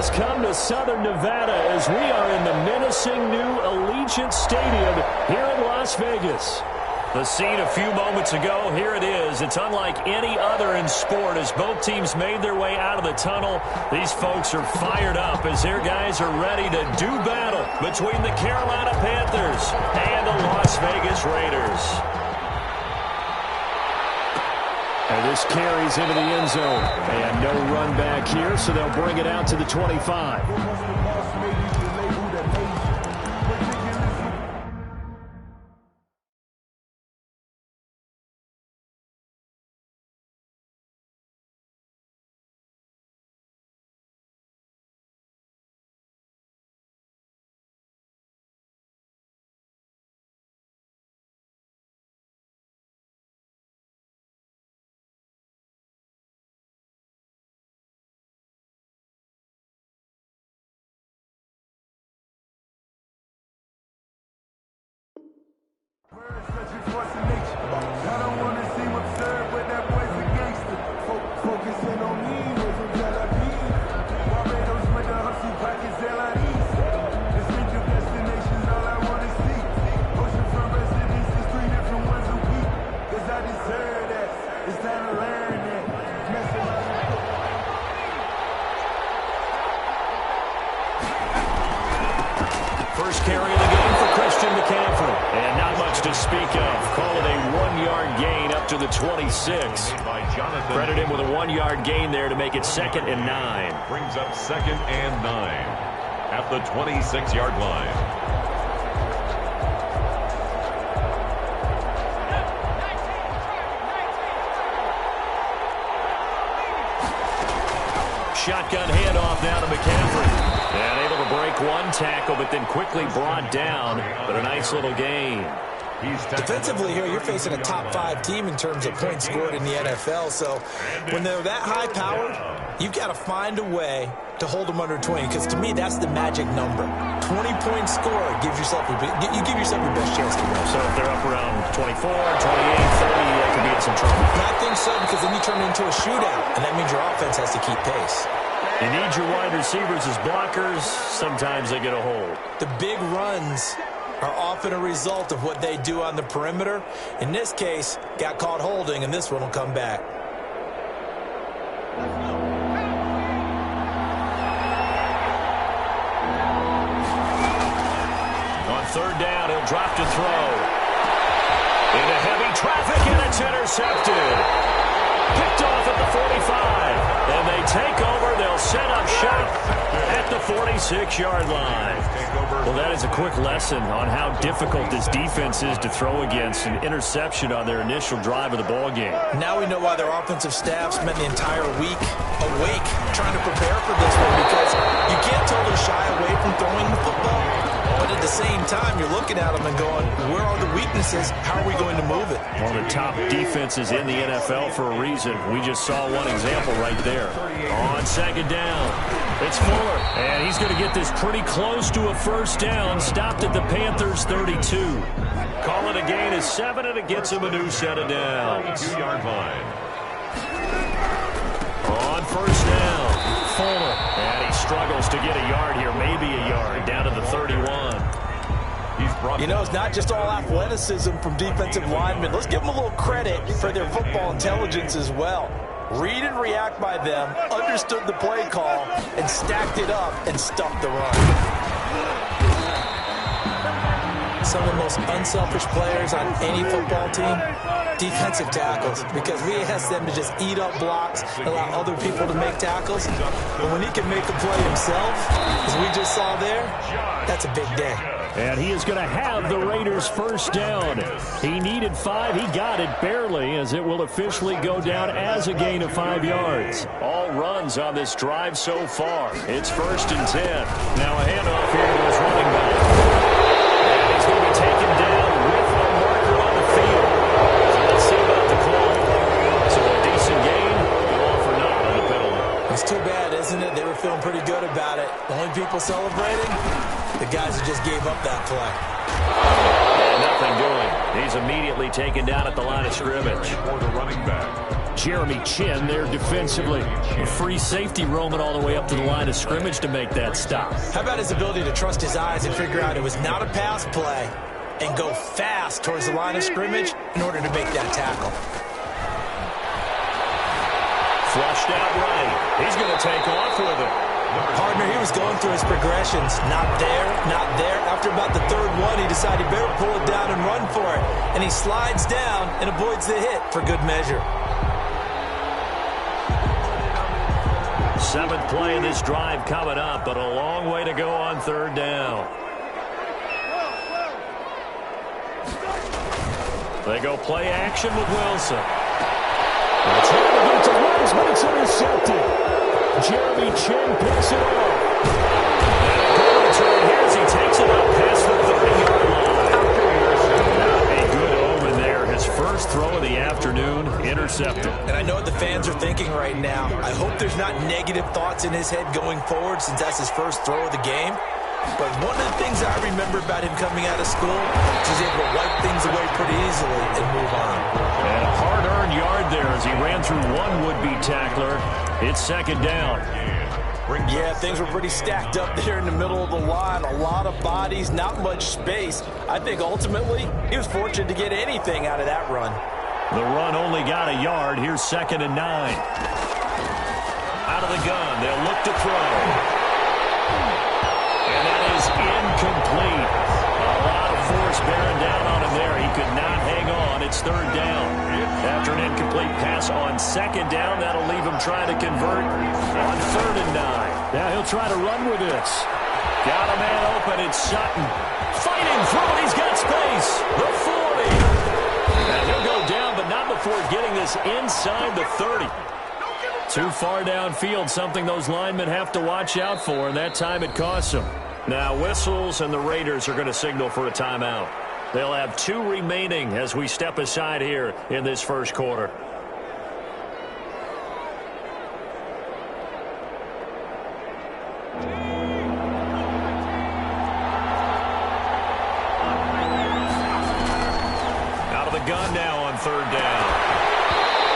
has come to Southern Nevada as we are in the menacing new Allegiant Stadium here in Las Vegas. The scene a few moments ago, here it is. It's unlike any other in sport as both teams made their way out of the tunnel. These folks are fired up as their guys are ready to do battle between the Carolina Panthers and the Las Vegas Raiders. And this carries into the end zone. And no run back here, so they'll bring it out to the 25. First carry of the game for Christian McCaffrey. And not much to speak of. Call it a 1-yard gain up to the 26. Credit him with a 1-yard gain there to make it 2nd and 9. Brings up 2nd and 9 at the 26-yard line. Shotgun handoff now to McCaffrey. And able to break one tackle, but then quickly brought down. But a nice little gain. Defensively here, you're facing a top-5 team in terms of points scored in the NFL. So when they're that high-powered, you've got to find a way to hold them under 20. Because to me, that's the magic number. 20-point score gives yourself you give yourself your best chance to win. So if they're up around 24, 28, 30, they could be in some trouble. I think so, because then you turn it into a shootout, and that means your offense has to keep pace. You need your wide receivers as blockers. Sometimes they get a hold. The big runs are often a result of what they do on the perimeter. In this case, got caught holding, and this one will come back. On 3rd down, he'll drop to throw. Into heavy traffic, and it's intercepted. Picked off at the 45. And they take over. They'll set up shop at the 46-yard line. Well, that is a quick lesson on how difficult this defense is to throw against. An interception on their initial drive of the ballgame. Now we know why their offensive staff spent the entire week awake trying to prepare for this one, because you can't totally shy away from throwing the football. But at the same time, you're looking at them and going, where are the weaknesses? How are we going to move it? One of the top defenses in the NFL for a reason. We just saw one example right there. On 2nd down, it's Fuller. And he's going to get this pretty close to a 1st down. Stopped at the Panthers' 32. Call it a gain of 7, and it gets him a new set of downs. 2-yard line. On 1st down, Fuller. And he struggles to get a yard here, maybe a yard, down to the 31. You know, it's not just all athleticism from defensive linemen. Let's give them a little credit for their football intelligence as well. Read and react by them, understood the play call, and stacked it up and stuffed the run. Some of the most unselfish players on any football team, defensive tackles, because we ask them to just eat up blocks, allow other people to make tackles. But when he can make a play himself, as we just saw there, that's a big day. And he is going to have the Raiders' 1st down. He needed 5. He got it barely, as it will officially go down as a gain of 5 yards. All runs on this drive so far. It's 1st and 10. Now a handoff here to his running back. And he's going to be taken down with a marker on the field. So let's see about the call. So a decent gain, all for naught on the penalty. It's too bad, isn't it? They were feeling pretty good about it. The only people celebrating, the guys who just gave up that play. And nothing doing. He's immediately taken down at the line of scrimmage. For the running back. Jeremy Chin there defensively. A free safety roaming all the way up to the line of scrimmage to make that stop. How about his ability to trust his eyes and figure out it was not a pass play and go fast towards the line of scrimmage in order to make that tackle. Flushed out right. He's going to take off with it. Partner, he was going through his progressions. Not there, not there. After about the third one, he decided he better pull it down and run for it. And he slides down and avoids the hit for good measure. 7th play of this drive coming up, but a long way to go on 3rd down. They go play action with Wilson. It's hit against the runs, but it's intercepted. Jeremy Chin picks it up. And a good return here as he takes it up past the 30-yard line. A good omen there. His first throw of the afternoon, intercepted. And I know what the fans are thinking right now. I hope there's not negative thoughts in his head going forward since that's his first throw of the game. But one of the things I remember about him coming out of school is he's able to wipe things away pretty easily and move on. And a hard-earned yard there as he ran through one would-be tackler. It's 2nd down. Yeah, things were pretty stacked up there in the middle of the line. A lot of bodies, not much space. I think ultimately he was fortunate to get anything out of that run. The run only got a yard. Here's 2nd and 9. Out of the gun, they'll look to throw. And that is incomplete. A lot of force bearing down on him there. He could not hang on. It's 3rd down. After an incomplete pass on 2nd down, that'll leave him trying to convert on 3rd and 9. Now he'll try to run with this. Got a man open. It's Sutton. Fighting through it. He's got space. The 40. And he'll go down, but not before getting this inside the 30. Too far downfield, something those linemen have to watch out for, and that time it costs them. Now whistles, and the Raiders are going to signal for a timeout. They'll have 2 remaining as we step aside here in this first quarter. Out of the gun now on 3rd down.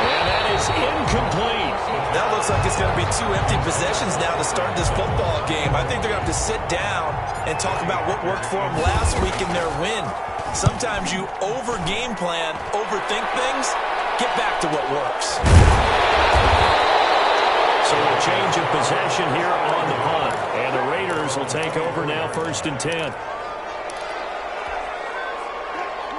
And that is incomplete. That looks like it's going to be 2 empty possessions now to start this football game. I think they're going to have to sit down and talk about what worked for them last week in their win. Sometimes you over-game plan, overthink things, get back to what works. So a change of possession here on the punt. And the Raiders will take over now 1st and 10.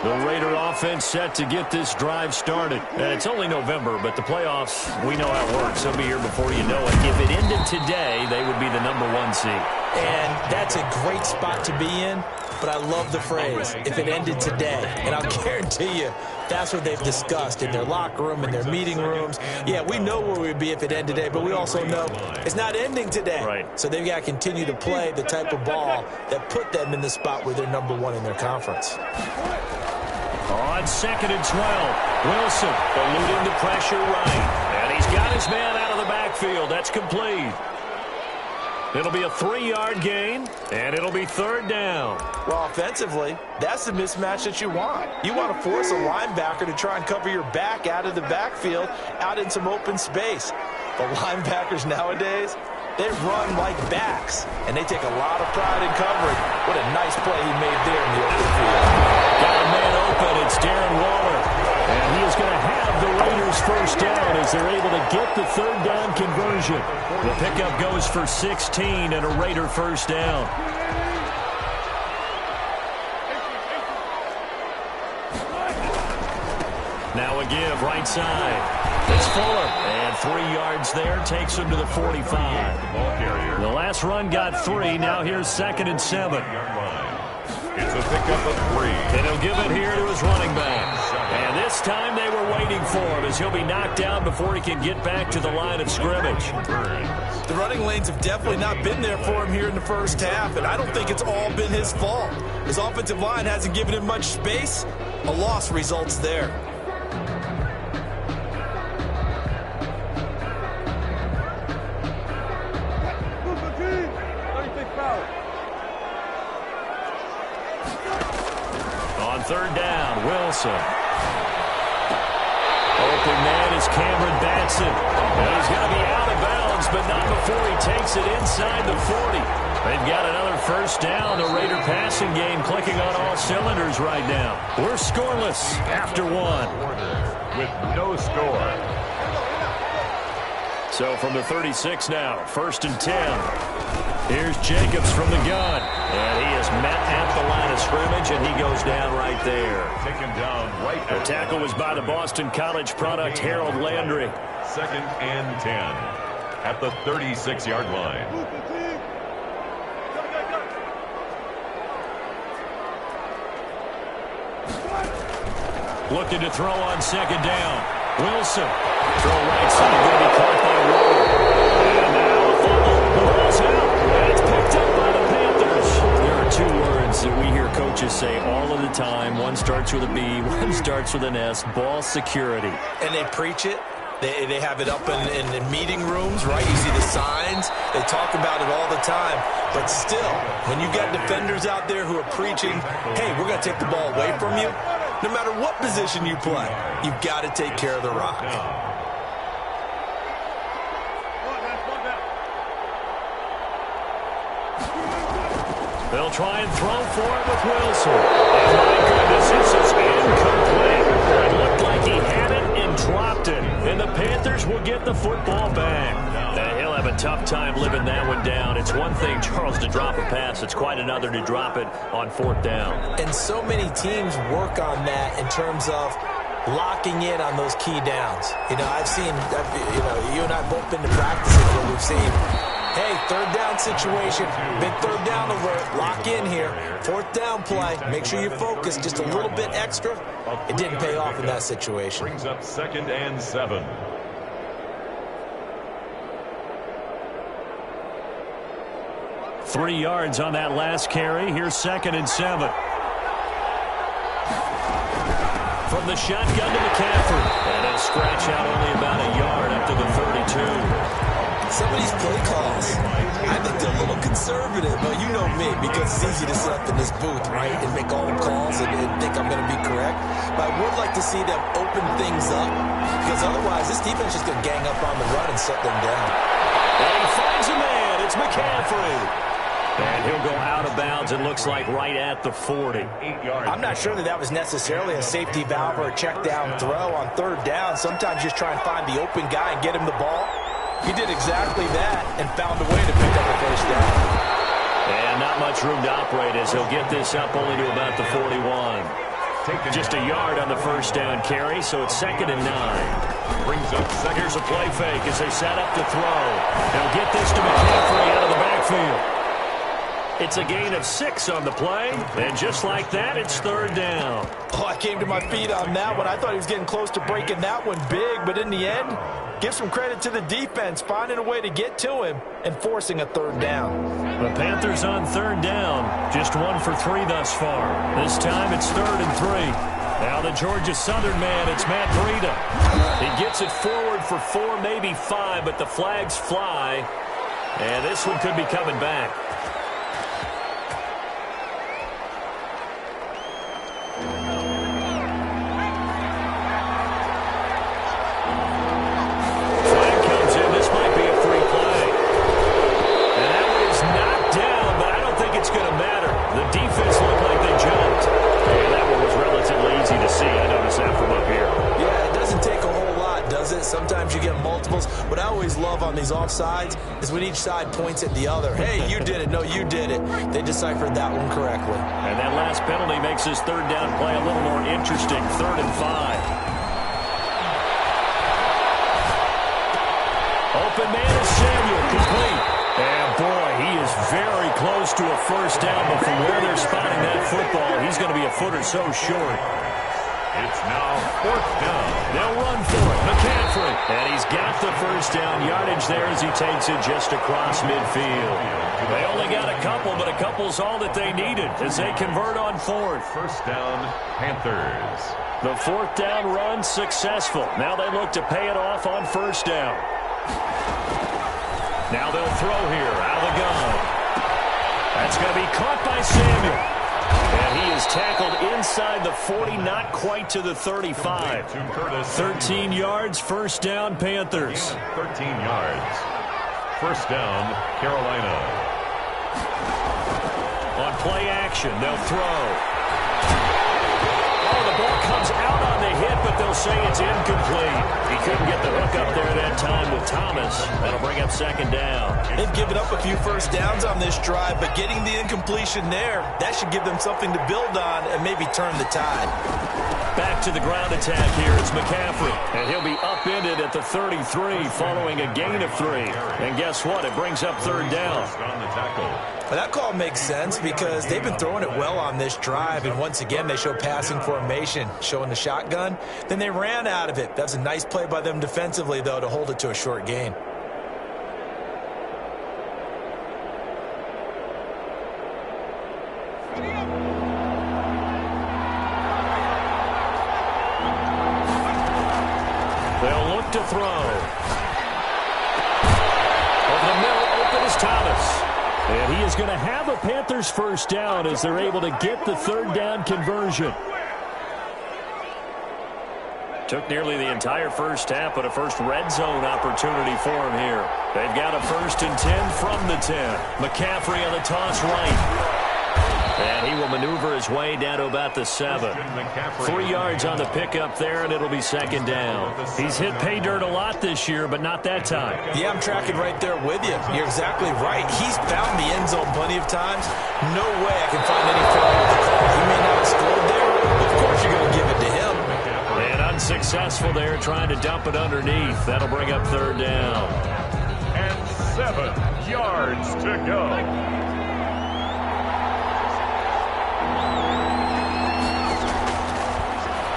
The Raider offense set to get this drive started. And it's only November, but the playoffs, we know how it works. They'll be here before you know it. If it ended today, they would be the #1 seed. And that's a great spot to be in, but I love the phrase, if it ended today. And I'll guarantee you, that's what they've discussed in their locker room, in their meeting rooms. Yeah, we know where we'd be if it ended today, but we also know it's not ending today. Right. So they've got to continue to play the type of ball that put them in the spot where they're #1 in their conference. On 2nd and 12, Wilson eluding the pressure right. And he's got his man out of the backfield. That's complete. It'll be a 3-yard gain, and it'll be 3rd down. Well, offensively, that's the mismatch that you want. You want to force a linebacker to try and cover your back out of the backfield, out in some open space. The linebackers nowadays, they run like backs, and they take a lot of pride in covering. What a nice play he made there in the open field. Got a man open. It's Darren Waller. And he is going to have the Raiders first down as they're able to get the 3rd down conversion. The pickup goes for 16 and a Raider first down. Now a give right side. It's Fuller. And 3 yards there takes him to the 45. The last run got 3. Now here's 2nd and 7. It's a pickup of 3. And he'll give it here to his running back. And this time they were waiting for him as he'll be knocked down before he can get back to the line of scrimmage. The running lanes have definitely not been there for him here in the first half, and I don't think it's all been his fault. His offensive line hasn't given him much space. A loss results there. On 3rd down, Wilson. Open man is is Cameron Batson. And he's going to be out of bounds, but not before he takes it inside the 40. They've got another first down. The Raider passing game clicking on all cylinders right now. We're scoreless after one. With no score. So from the 36 now, 1st and 10. Here's Jacobs from the gun. And he is met at the line of scrimmage, and he goes down right there. Taken down right. The tackle was by the Boston College product, Harold Landry. 2nd and 10 at the 36-yard line. Looking to throw on 2nd down. Wilson. Throw right side, going to be caught by Ward. And now a fumble. The ball's out. And it's picked up by the Panthers. There are 2 words that we hear coaches say all of the time. One starts with a B, one starts with an S. Ball security. And they preach it. They have it up in meeting rooms, right? You see the signs. They talk about it all the time. But still, when you got defenders out there who are preaching, hey, we're going to take the ball away from you, no matter what position you play, you've got to take care of the rock. They'll try and throw for it with Wilson. And my goodness, this is incomplete. It looked like he had it and dropped it. And the Panthers will get the football back. He'll have a tough time living that one down. It's one thing, Charles, to drop a pass. It's quite another to drop it on 4th down. And so many teams work on that in terms of locking in on those key downs. You know, I've seen, you and I both been to practices where we've seen, hey, 3rd down situation, big 3rd down alert, lock in here, 4th down play, make sure you focus just a little bit extra. It didn't pay off in that situation. Brings up 2nd and 7. Three yards on that last carry. Here's 2nd and 7. From the shotgun to McCaffrey. And he'll scratch out only about a yard up to the 32. Some of these play calls, I think they're a little conservative. But you know me, because it's easy to sit up in this booth, right, and make all the calls and think I'm going to be correct. But I would like to see them open things up, because otherwise this defense is just going to gang up on the run and shut them down. And he finds a man. It's McCaffrey. And he'll go out of bounds, it looks like, right at the 40. 8 yards. I'm not sure that was necessarily a safety valve or a check down throw on 3rd down. Sometimes just try and find the open guy and get him the ball. He did exactly that and found a way to pick up the 1st down. And not much room to operate as he'll get this up only to about the 41. Just a yard on the 1st down carry, so it's 2nd and 9. Brings up 2nd. Here's a play fake as they set up to throw. They'll get this to McCaffrey out of the backfield. It's a gain of 6 on the play, and just like that, it's 3rd down. Oh, I came to my feet on that one. I thought he was getting close to breaking that one big, but in the end, give some credit to the defense, finding a way to get to him and forcing a 3rd down. The Panthers on 3rd down, just 1 for 3 thus far. This time it's 3rd and 3. Now the Georgia Southern man, it's Matt Breida. He gets it forward for 4, maybe 5, but the flags fly, and this one could be coming back. Sometimes you get multiples. What I always love on these offsides is when each side points at the other. Hey, you did it. No, you did it. They deciphered that one correctly. And that last penalty makes this 3rd down play a little more interesting. 3rd and 5. Open man is Samuel, complete. And boy, he is very close to a 1st down, but from where they're spotting that football, he's going to be a foot or so short. It's now 4th down. They'll run for it. McCaffrey. And he's got the 1st down yardage there as he takes it just across midfield. They only got a couple, but a couple's all that they needed as they convert on 4th. 1st down, Panthers. The 4th down run successful. Now they look to pay it off on 1st down. Now they'll throw here out of the gun. That's going to be caught by Samuel. And he is tackled inside the 40, not quite to the 35. 13 yards, first down, Panthers. 13 yards. First down, Carolina. On play action, they'll throw. Oh, the ball comes out on the hit, but they'll say it's incomplete. He couldn't get the hook up there that time with Thomas. That'll bring up second down. They've given up a few first downs on this drive, but getting the incompletion there, that should give them something to build on and maybe turn the tide. Back to the ground attack here. It's McCaffrey. And he'll be upended at the 33 following a gain of 3. And guess what? It brings up third down. On the tackle. Well, that call makes sense because they've been throwing it well on this drive, and once again they show passing formation, showing the shotgun. Then they ran out of it. That's a nice play by them defensively, though, to hold it to a short gain. They'll look to throw. Over the middle, open is Thomas. And he is going to have a Panthers first down as they're able to get the third down conversion. Took nearly the entire first half, but a first red zone opportunity for him here. They've got a 1st and 10 from the 10. McCaffrey on the toss right. And he will maneuver his way down to about the 7. 3 yards on the pickup there, and it'll be second down. He's hit pay dirt a lot this year, but not that time. Yeah, I'm tracking right there with you. You're exactly right. He's found the end zone plenty of times. No way I can find any problem with the call. He may not explode there. Of course you're going to give it to him. And unsuccessful there, trying to dump it underneath. That'll bring up third down. And 7 yards to go.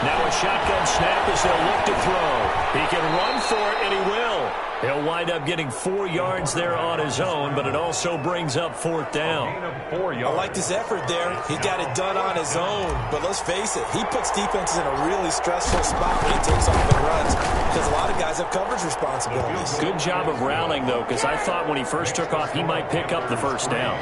Now a shotgun snap as they'll look to throw. He can run for it, and he will. He'll wind up getting 4 yards there on his own, but it also brings up fourth down. I like his effort there. He got it done on his own. But let's face it, he puts defenses in a really stressful spot when he takes off and runs because a lot of guys have coverage responsibilities. Good job of rallying, though, because I thought when he first took off, he might pick up the first down.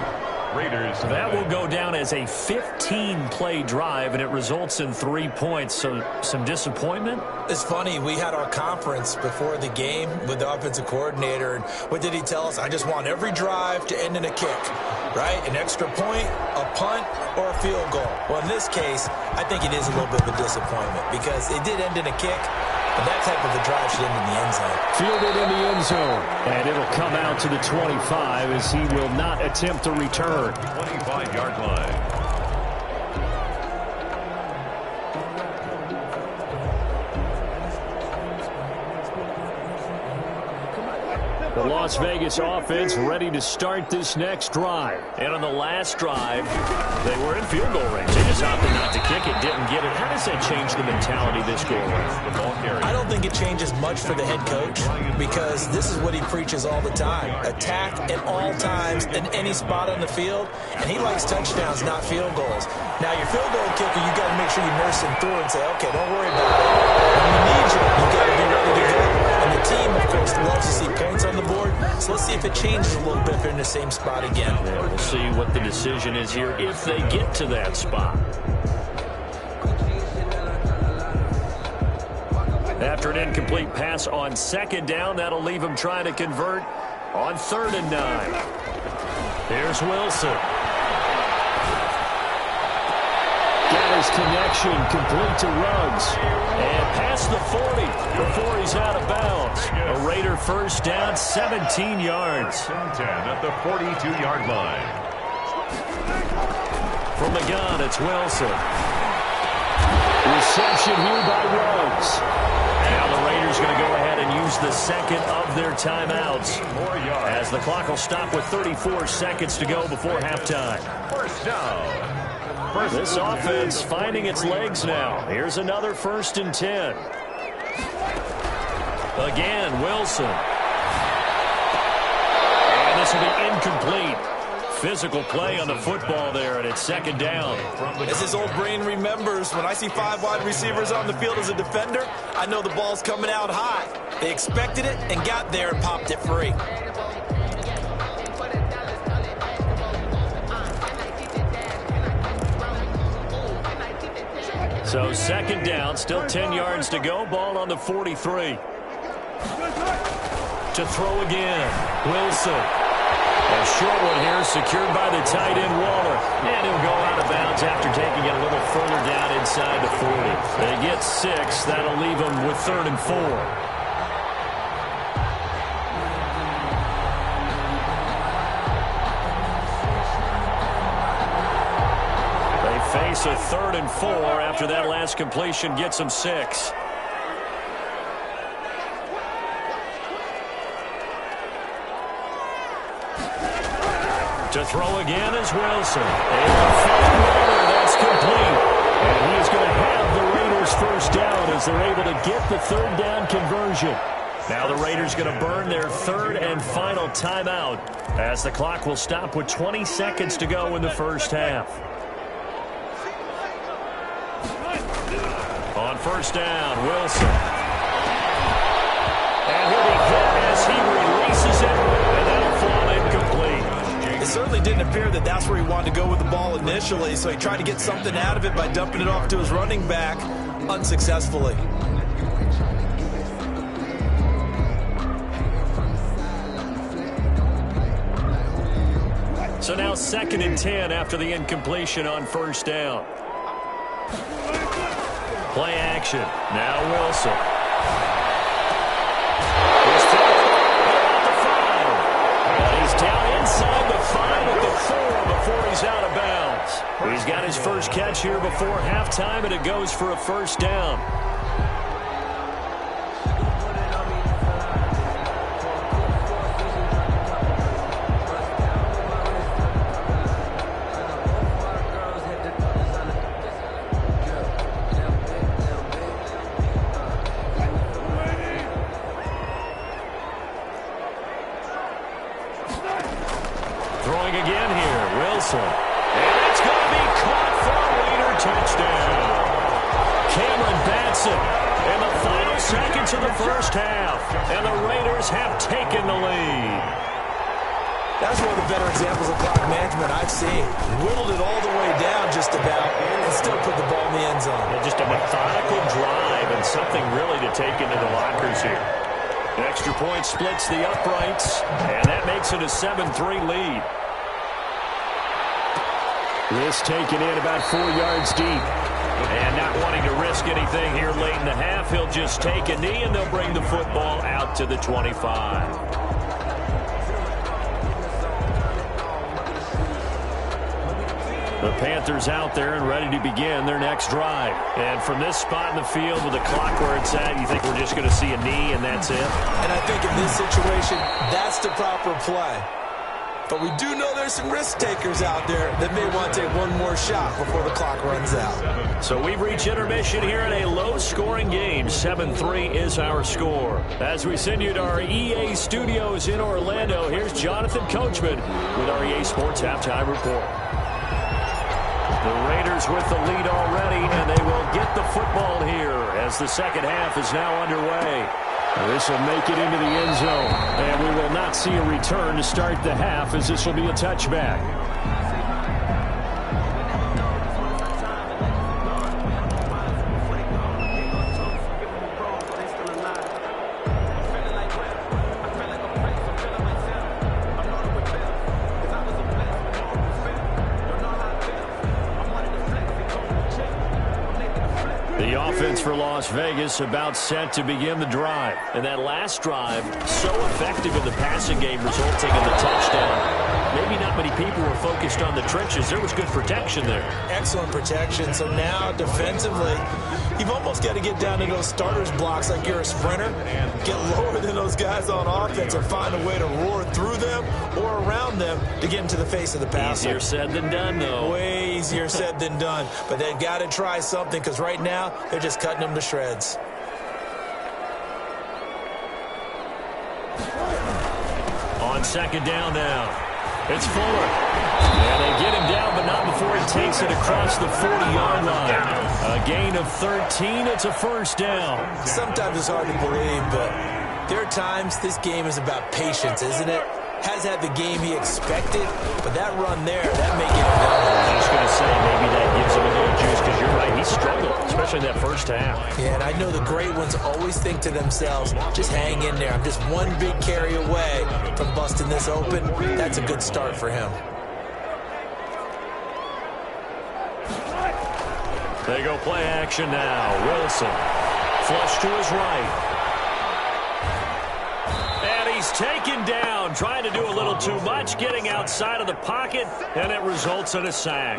Raiders. That will go down as a 15-play drive, and it results in 3 points. So some disappointment? It's funny. We had our conference before the game with the offensive coordinator, and what did he tell us? I just want every drive to end in a kick, right? An extra point, a punt, or a field goal. Well, in this case, I think it is a little bit of a disappointment because it did end in a kick. But that type of a drive should end in the end zone. Fielded in the end zone. And it'll come out to the 25 as he will not attempt to return. 25-yard line. The Las Vegas offense ready to start this next drive. And on the last drive, they were in field goal range. They just opted not to kick it, didn't get it. How does that change the mentality this go around? I don't think it changes much for the head coach because this is what he preaches all the time. Attack at all times in any spot on the field, and he likes touchdowns, not field goals. Now, your field goal kicker, you got to make sure you nurse him through and say, okay, don't worry about it. When we need you, you got to be ready to go. And the team, of course, loves to see points on the board. So let's see if it changes a little bit if they're in the same spot again. Yeah, we'll see what the decision is here if they get to that spot. After an incomplete pass on second down, that'll leave him trying to convert on 3rd and 9. Here's Wilson. Got his connection complete to Ruggs. And past the 40 before he's out of bounds. A Raider first down, 17 yards. 10 at the 42-yard line. From the gun, it's Wilson. Reception here by Ruggs. Now the Raiders going to go ahead and use the second of their timeouts as the clock will stop with 34 seconds to go before halftime. First down. This offense finding its legs now. Here's another 1st and 10. Again, Wilson. And this will be incomplete. Physical play on the football there, and it's second down. As his old brain remembers, when I see 5 wide receivers on the field as a defender, I know the ball's coming out high. They expected it and got there and popped it free. So second down, still 10 yards to go. Ball on the 43. To throw again, Wilson. A short one here, secured by the tight end, Waller. And he'll go out of bounds after taking it a little further down inside the 40. They get 6. That'll leave them with 3rd and 4. Face a 3rd and 4 after that last completion gets them 6. To throw again is Wilson. That's complete. And he's going to have the Raiders first down as they're able to get the 3rd down conversion. Now the Raiders going to burn their 3rd and final timeout as the clock will stop with 20 seconds to go in the first half. On first down, Wilson. And he'll be hit as he releases it, and that'll fall incomplete. It certainly didn't appear that that's where he wanted to go with the ball initially, so he tried to get something out of it by dumping it off to his running back unsuccessfully. So now 2nd and 10 after the incompletion on first down. Play action. Now Wilson. He's down inside the 5 at the 4 before he's out of bounds. He's got his first catch here before halftime, and it goes for a first down. Throwing again here, Wilson. And it's going to be caught for a Raider touchdown. Cameron Batson in the final seconds of the first half. And the Raiders have taken the lead. That's one of the better examples of clock management I've seen. Whittled it all the way down just about and still put the ball in the end zone. Yeah, just a methodical drive and something really to take into the lockers here. The extra point splits the uprights, and that makes it a 7-3 lead. This taken in about 4 yards deep. And not wanting to risk anything here late in the half, he'll just take a knee, and they'll bring the football out to the 25. The Panthers out there and ready to begin their next drive. And from this spot in the field with the clock where it's at, you think we're just going to see a knee and that's it? And I think in this situation, that's the proper play. But we do know there's some risk takers out there that may want to take one more shot before the clock runs out. So we've reached intermission here in a low-scoring game. 7-3 is our score. As we send you to our EA studios in Orlando, here's Jonathan Coachman with our EA Sports Halftime Report. The Raiders with the lead already, and they will get the football here as the second half is now underway. This will make it into the end zone, and we will not see a return to start the half as this will be a touchback. The offense for Las Vegas about set to begin the drive. And that last drive, so effective in the passing game, resulting in the touchdown. Maybe not many people were focused on the trenches. There was good protection there. Excellent protection. So now defensively, you've almost got to get down to those starters blocks like you're a sprinter. Get lower than those guys on offense and find a way to roar through them or around them to get into the face of the passer. Easier said than done, though. Way easier said than done. But they've got to try something because right now they're just cutting them to shreds. On second down now. It's Fuller. And they get him down, but not before he takes it across the 40-yard line. A gain of 13. It's a first down. Sometimes it's hard to believe, but there are times this game is about patience, isn't it? has had the game he expected, but that run there, that may get him going. I was just going to say, maybe that gives him a little juice, because you're right, he struggled, especially in that first half. Yeah, and I know the great ones always think to themselves, just hang in there. I'm just one big carry away from busting this open. That's a good start for him. They go play action now. Wilson, flush to his right. And he's taken down, trying to do a little too much, getting outside of the pocket, and it results in a sack.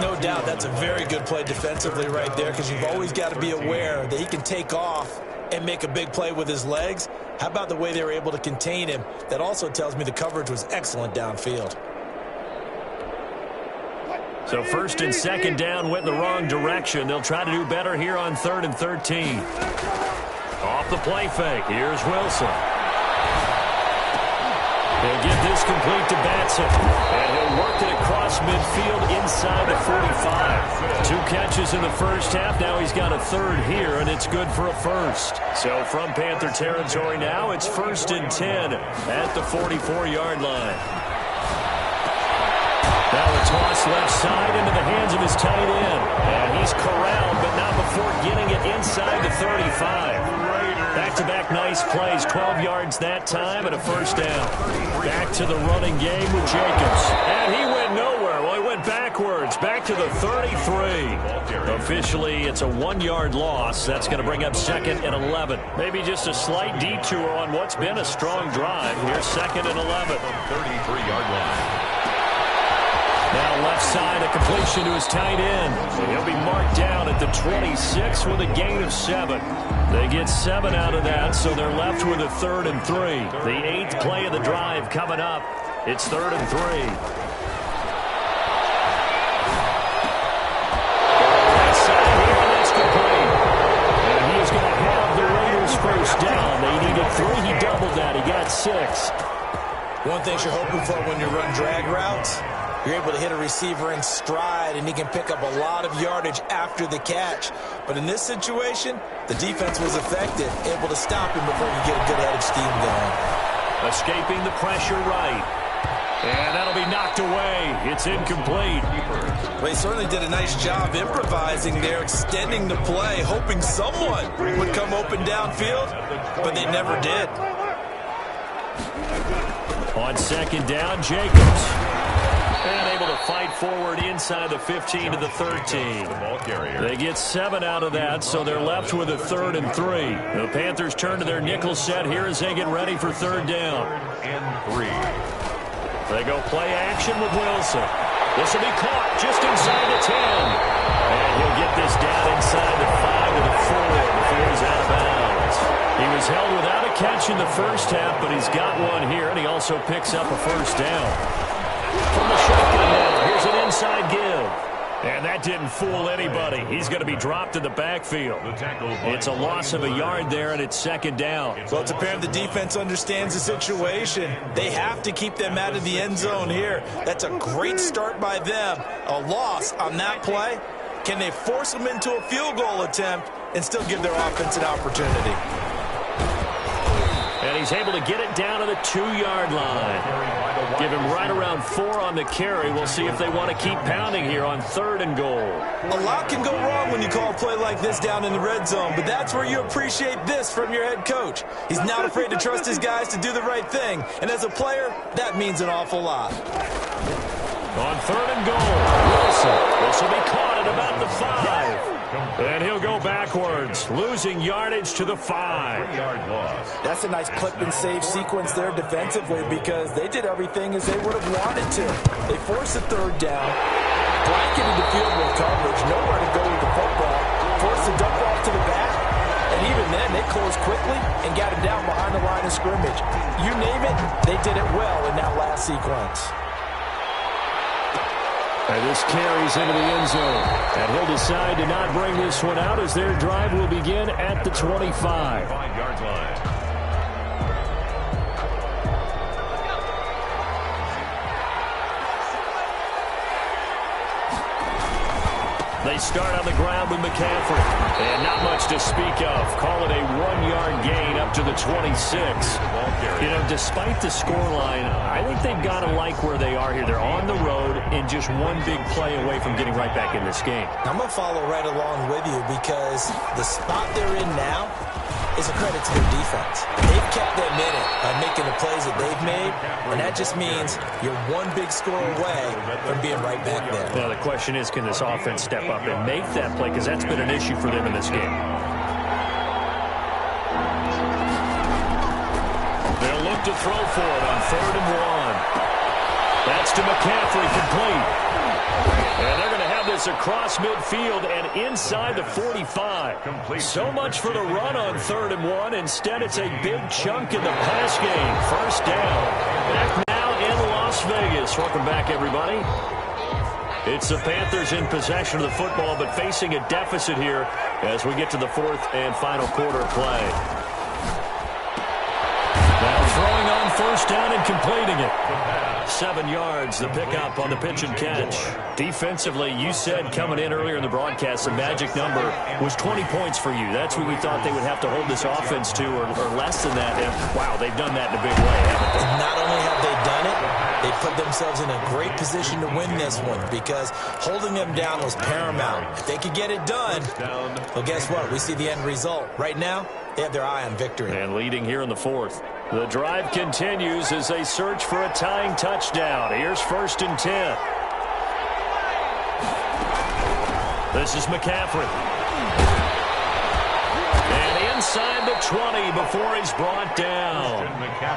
No doubt that's a very good play defensively right there, because you've always got to be aware that he can take off and make a big play with his legs. How about the way they were able to contain him? That also tells me the coverage was excellent downfield. So first and second down went in the wrong direction. They'll try to do better here on 3rd and 13. Off the play fake. Here's Wilson. He'll get this complete to Batson. And he'll work it across midfield inside the 45. 2 catches in the first half. Now he's got a third here, and it's good for a first. So from Panther territory now, it's 1st and 10 at the 44-yard line. Now a toss left side into the hands of his tight end. And he's corralled, but not before getting it inside the 35. Back-to-back nice plays, 12 yards that time and a first down. Back to the running game with Jacobs. And he went nowhere. Well, he went backwards, back to the 33. Officially, it's a 1-yard loss. That's going to bring up 2nd and 11. Maybe just a slight detour on what's been a strong drive. Here's 2nd and 11. 33-yard line. Now left side, a completion to his tight end. He'll be marked down at the 26 with a gain of 7. They get 7 out of that, so they're left with a 3rd and 3. The 8th play of the drive coming up. It's 3rd and 3. Right side here, and that's complete. And he's going to have the Raiders first down. They needed 3. He doubled that. He got 6. One thing you're hoping for when you run drag routes, you're able to hit a receiver in stride, and he can pick up a lot of yardage after the catch. But in this situation, the defense was effective, able to stop him before you get a good head of steam going. Escaping the pressure right. And that'll be knocked away. It's incomplete. Well, he certainly did a nice job improvising there, extending the play, hoping someone would come open downfield, but they never did. On 2nd down, Jacobs. And able to fight forward inside the 15 to the 13. They get 7 out of that, so they're left with a 3rd and 3. The Panthers turn to their nickel set here as they get ready for 3rd down. And 3. They go play action with Wilson. This will be caught just inside the 10. And he'll get this down inside the 5 to the 4 before he's out of bounds. He was held without a catch in the first half, but he's got one here, and he also picks up a first down. From the shotgun now, here's an inside give. And that didn't fool anybody. He's going to be dropped in the backfield. It's a loss of a yard there, and it's 2nd down. Well, it's apparent the defense understands the situation. They have to keep them out of the end zone here. That's a great start by them. A loss on that play. Can they force them into a field goal attempt and still give their offense an opportunity? And he's able to get it down to the 2-yard line. Give him right around 4 on the carry. We'll see if they want to keep pounding here on 3rd and goal. A lot can go wrong when you call a play like this down in the red zone, but that's where you appreciate this from your head coach. He's not afraid to trust his guys to do the right thing, and as a player, that means an awful lot. On 3rd and goal, Wilson. This will be caught at about the 5. And he'll go backwards, losing yardage to the 5. 3-yard loss. That's a nice clip and save sequence there defensively, because they did everything as they would have wanted to. They forced the 3rd down, blanketed the field with coverage, nowhere to go with the football, forced the dump off to the back, and even then they closed quickly and got him down behind the line of scrimmage. You name it, they did it well in that last sequence. And this carries into the end zone. And he'll decide to not bring this one out as their drive will begin at the 25. 5-yard line. They start on the ground with McCaffrey. And not much to speak of. Call it a 1-yard gain up to to the 26. You know, despite the scoreline, I think they've got to like where they are here. They're on the road and just one big play away from getting right back in this game. I'm going to follow right along with you because the spot they're in now is a credit to their defense. They've kept them in it by making the plays that they've made, and that just means you're one big score away from being right back there. Now, the question is, can this offense step up and make that play? Because that's been an issue for them in this game. They'll look to throw for it on 3rd and 1. That's to McCaffrey, complete. And they're going to have this across midfield and inside the 45. So much for the run on 3rd and 1. Instead, it's a big chunk in the pass game. First down. Back now in Las Vegas. Welcome back, everybody. It's the Panthers in possession of the football, but facing a deficit here as we get to the 4th and final quarter play. Now throwing on 1st down and completing it. 7 yards, the pickup on the pitch and catch. Defensively, you said coming in earlier in the broadcast, the magic number was 20 points for you. That's what we thought they would have to hold this offense to, or less than that. And, wow, they've done that in a big way, haven't they? Not only have they done it, they put themselves in a great position to win this one because holding them down was paramount. If they could get it done, well, guess what? We see the end result. Right now, they have their eye on victory. And leading here in the 4th. The drive continues as they search for a tying touchdown. Here's 1st and 10. This is McCaffrey. And inside the 20 before he's brought down.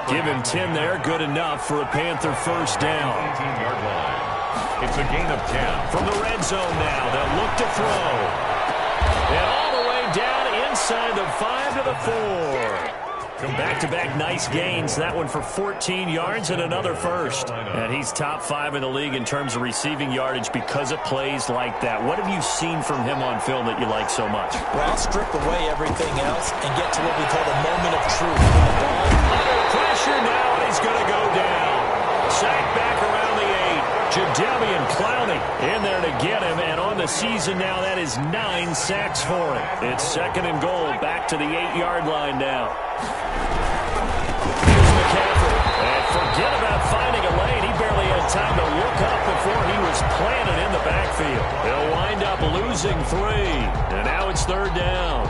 Give him 10 there. Good enough for a Panther first down. 18-yard line. It's a gain of 10. From the red zone now, they'll look to throw. And all the way down inside the 5 to the 4. Back-to-back nice gains. That one for 14 yards and another first. And he's top 5 in the league in terms of receiving yardage because of plays like that. What have you seen from him on film that you like so much? Well, I'll strip away everything else and get to what we call the moment of truth. Under pressure now, and he's going to go down. Sack back around the 8. Jadeveon Clowney in there to get him. And on the season now, that is 9 sacks for him. It's 2nd and goal. Back to the 8-yard line now. And forget about finding a lane. He barely had time to look up before he was planted in the backfield. He'll wind up losing 3. And now it's 3rd down.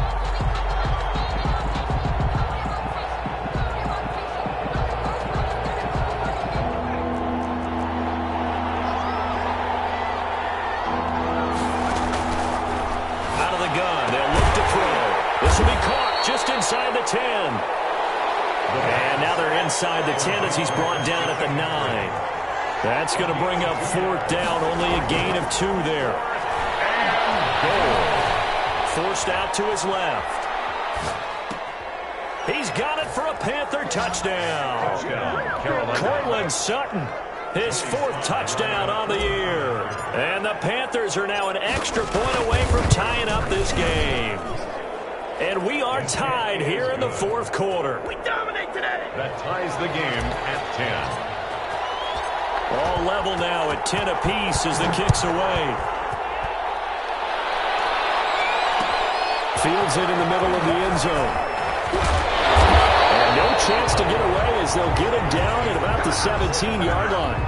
Out of the gun. They'll look to throw. This will be caught just inside the 10. And now they're inside the 10 as he's brought down at the 9. That's going to bring up 4th down. Only a gain of 2 there. Goal. Forced out to his left. He's got it for a Panther touchdown. Cortland Sutton, his 4th touchdown on the year. And the Panthers are now an extra point away from tying up this game. And we are tied here in the 4th quarter. We dominate today. That ties the game at 10. All level now at 10 apiece as the kick's away. Fields it in the middle of the end zone. And no chance to get away as they'll get him down at about the 17-yard line.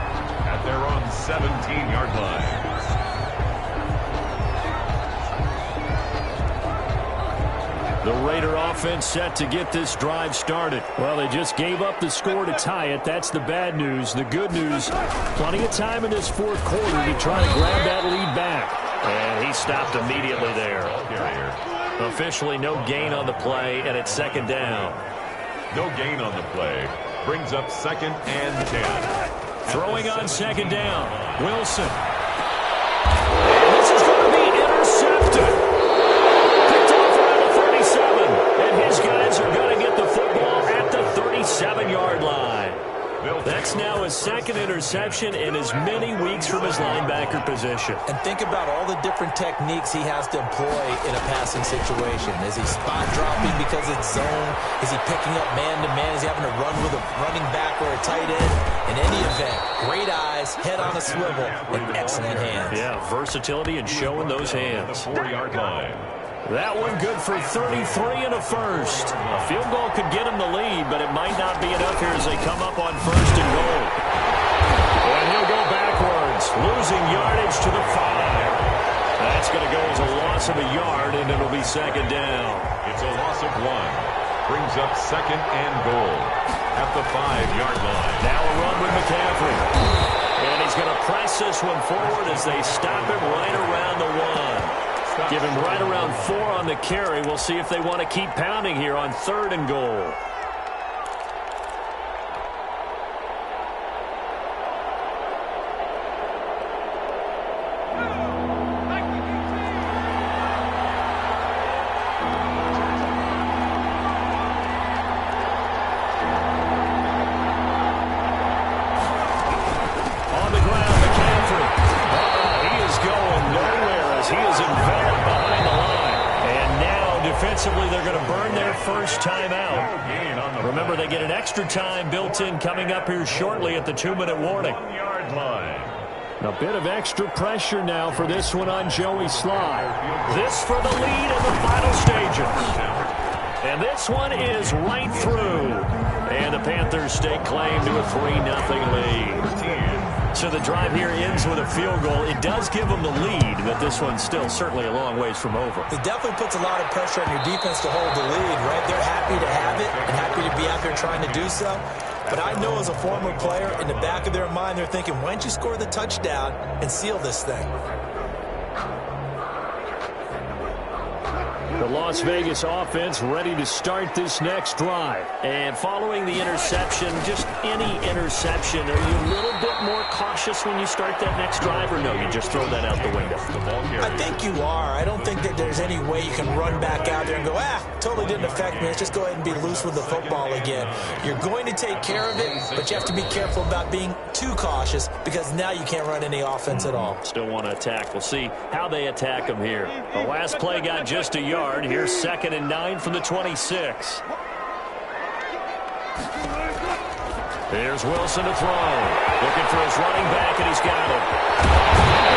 At their own 17-yard line. The Raider offense set to get this drive started. Well, they just gave up the score to tie it. That's the bad news. The good news, plenty of time in this 4th quarter to try to grab that lead back. And he stopped immediately there. Officially no gain on the play, and it's 2nd down. No gain on the play. Brings up 2nd and 10. Throwing on 2nd down. Wilson. And this is going to be intercepted. And his guys are going to get the football at the 37-yard line. That's now his 2nd interception in as many weeks from his linebacker position. And think about all the different techniques he has to employ in a passing situation. Is he spot dropping because it's zone? Is he picking up man-to-man? Is he having to run with a running back or a tight end? In any event, great eyes, head on a swivel, and excellent hands. Yeah, versatility and showing those hands. The 4-yard line. That one good for 33 and a first. A field goal could get him the lead, but it might not be enough here as they come up on first and goal. And he'll go backwards, losing yardage to the 5. That's going to go as a loss of a yard, and it'll be second down. It's a loss of 1. Brings up second and goal at the 5-yard line. Now a run with McCaffrey. And he's going to press this one forward as they stop him right around the 1. Give him right around 4 on the carry. We'll see if they want to keep pounding here on third and goal. Defensively, they're going to burn their first time out. Remember, they get an extra time built in coming up here shortly at the 2-minute warning. A bit of extra pressure now for this one on Joey Sly. This for the lead in the final stages. And this one is right through. And the Panthers stake claim to a 3-0 lead. So the drive here ends with a field goal. It does give them the lead, but this one's still certainly a long ways from over. It definitely puts a lot of pressure on your defense to hold the lead, right? They're happy to have it and happy to be out there trying to do so. But I know as a former player, in the back of their mind, they're thinking, why don't you score the touchdown and seal this thing? The Las Vegas offense ready to start this next drive. And following the interception, just any interception, are you a little bit more cautious when you start that next drive, or no, you just throw that out the window? I think you are. I don't think that there's any way you can run back out there and go, totally didn't affect me. Let's just go ahead and be loose with the football again. You're going to take care of it, but you have to be careful about being too cautious because now you can't run any offense at all. Still want to attack. We'll see how they attack them here. The last play got just a yard. Here's 2nd and 9 from the 26. Here's Wilson to throw. Looking for his running back, and he's got it.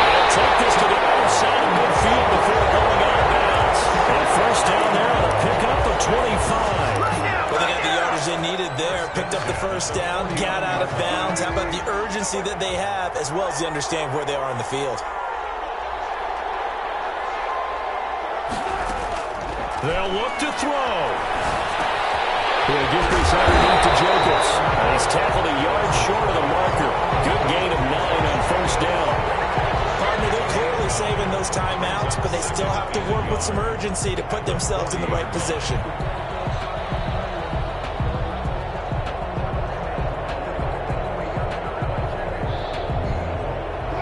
They'll take this to the other side of midfield before going out of bounds. And first down there on a pickup of 25. Well, they got the yardage they needed there. Picked up the first down, got out of bounds. How about the urgency that they have, as well as the understanding where they are on the field? They'll look to throw. He'll get this underneath to Jacobs. And he's tackled a yard short of the marker. Good gain of 9 on first down. Partner, they're clearly saving those timeouts, but they still have to work with some urgency to put themselves in the right position.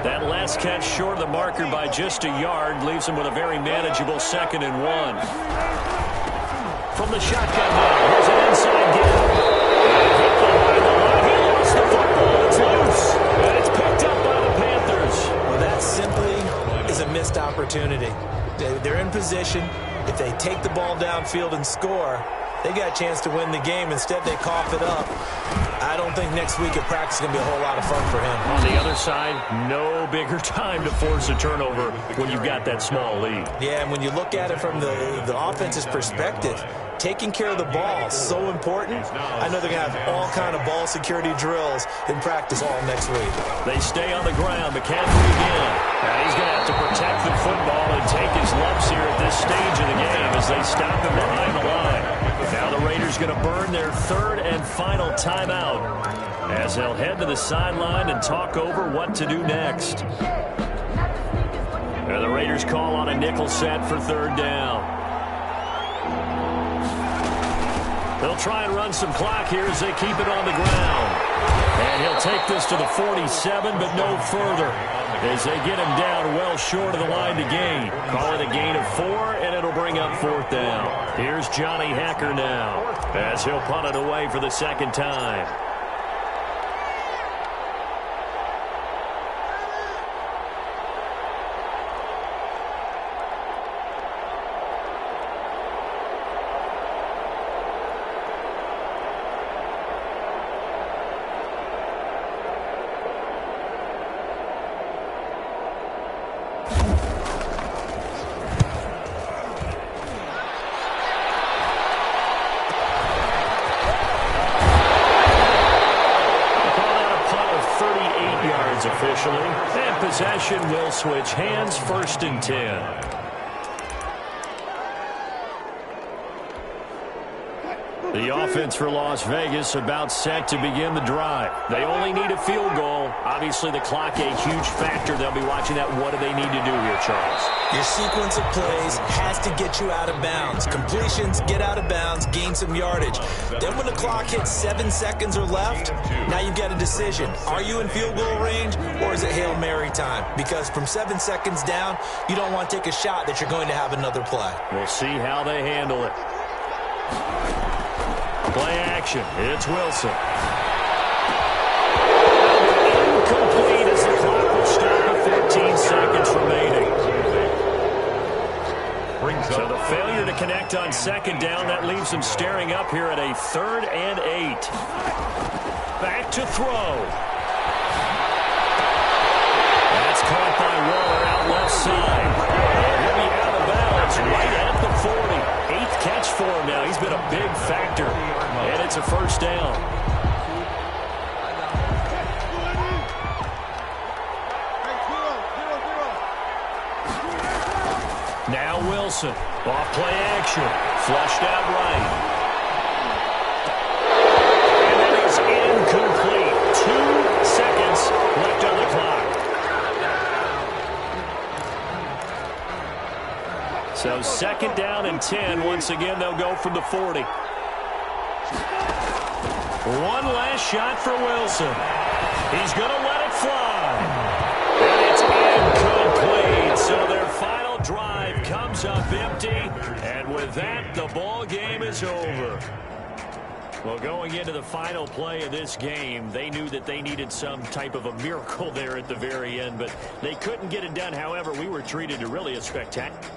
That last catch short of the marker by just a yard leaves him with a very manageable 2nd and 1. From the shotgun now, here's an inside give. He lost the football. It's loose. And it's picked up by the Panthers. Well, that simply is a missed opportunity. They're in position. If they take the ball downfield and score, they got a chance to win the game. Instead, they cough it up. I don't think next week at practice is going to be a whole lot of fun for him. On the other side, no bigger time to force a turnover when you've got that small lead. Yeah, and when you look at it from the offense's perspective, taking care of the ball is so important. I know they're going to have all kind of ball security drills in practice all next week. They stay on the ground. McCaffrey again. Now he's going to have to protect the football and take his lumps here at this stage of the game as they stop him behind the line. Now the Raiders going to burn their 3rd and final timeout as they'll head to the sideline and talk over what to do next. And the Raiders call on a nickel set for 3rd down. They'll try and run some clock here as they keep it on the ground. And he'll take this to the 47, but no further, as they get him down well short of the line to gain. Call it a gain of 4, and it'll bring up 4th down. Here's Johnny Hacker now, as he'll punt it away for the 2nd time. officially. And possession will switch hands, 1st and 10. The offense for Las Vegas about set to begin the drive. They only need a field goal. Obviously, the clock a huge factor. They'll be watching that. What do they need to do here, Charles? Your sequence of plays has to get you out of bounds. Completions, get out of bounds, gain some yardage. Then when the clock hits 7 seconds or left, now you've got a decision. Are you in field goal range, or is it Hail Mary time? Because from 7 seconds down, you don't want to take a shot that you're going to have another play. We'll see how they handle it. Play action. It's Wilson. Incomplete as the clock will stop at 14 seconds remaining. So the failure to connect on 2nd down, that leaves them staring up here at a 3rd and 8. Back to throw. That's caught by Waller out left side. And he'll be out of bounds right at the 40. 8th catch for him now. He's been a big factor. And it's a 1st down. Now Wilson. Off play action. Flushed out right. And that is incomplete. 2 seconds left on the clock. So 2nd down and 10. Once again, they'll go from the 40. One last shot for Wilson. He's going to let it fly. And it's incomplete. So their final drive comes up empty. And with that, the ball game is over. Well, going into the final play of this game, they knew that they needed some type of a miracle there at the very end, but they couldn't get it done. However, we were treated to really a spectacular